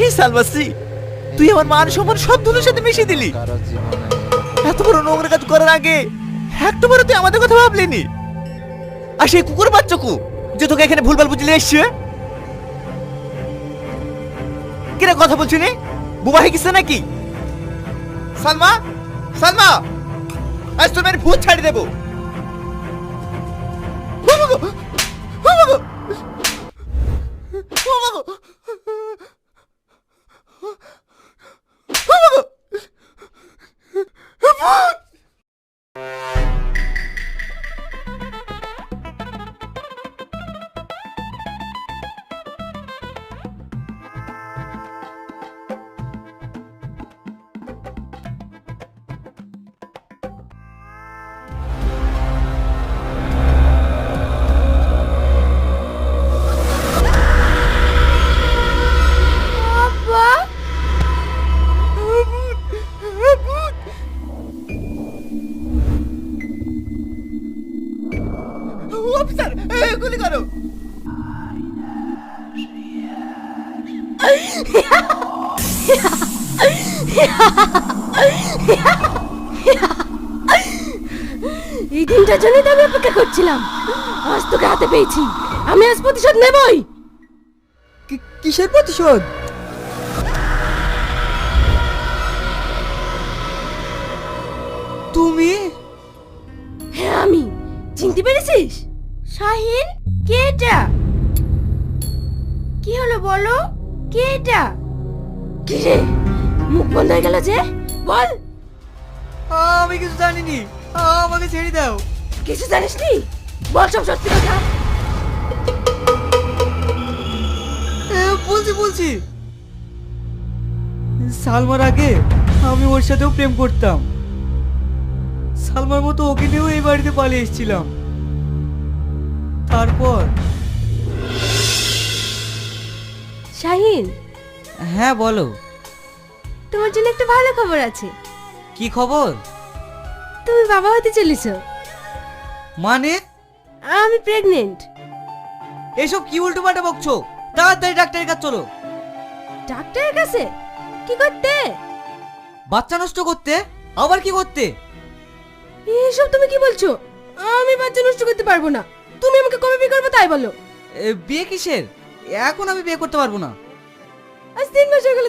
সেই সালমাসি, তুই আমার মান সম্মান সব ধুলোর সাথে মিশিয়ে দিলি। এত বড় নোংরা কাজ করার আগে একটাবারও তুই আমাদের কথা ভাবলিনি। আর সেই কুকুর বাচ্চাকু যে তোকে এখানে ভুলভাল বুঝলে এসছে, কিরা কথা বলছি নি? বুবা হয়ে গেছে নাকি? সালমা, সালমা, আজ তোর মেয়ের ভূত ছাড়ি দেবো। অফিসার, গুলি করো। এই দিনটার জন্যই তো আমি অপেক্ষা করছিলাম। আজ তোকে হাতে পেয়েছি, আমি আজ প্রতিশোধ নেবই। কিসের প্রতিশোধ? তুমি? হ্যাঁ আমি। চিনতে পেরেছিস? শাহিন, কে এটা? কি হলো বলো, কে এটা? কি রে, মুখ বন্ধ হয়ে গেল যে? বল। আমি কিছু জানিনি, আমাকে ছেড়ে দাও। কিছু জানিস নি? বল সব সত্যি কথা। বলছি সালমার আগে আমি ওর সাথেও প্রেম করতাম। সালমার মতো ওকে নিয়েও এই বাড়িতে পালিয়ে এসেছিলাম। তারপর শাহিন, হ্যাঁ বলো। তোমার জন্য একটা ভালো খবর আছে। কি খবর? তুমি বাবা হতে চলেছো। মানে? আমি প্রেগনেন্ট। এসব কি উল্টো পাল্টা বকছো? তাড়াতাড়ি ডাক্তারের কাছে চলো। ডাক্তারের কাছে? কি করতে? বাচ্চা নষ্ট করতে। আবার কি করতে? এসব তুমি কি বলছো? আমি বাচ্চা নষ্ট করতে পারবো না। তুমি আমাকে কবে বিয়ে করবে তাই বলো। বিয়ে কিসের? এখন আমি বিয়ে করতে পারবো না। আজ 3 মাস হয়ে গেল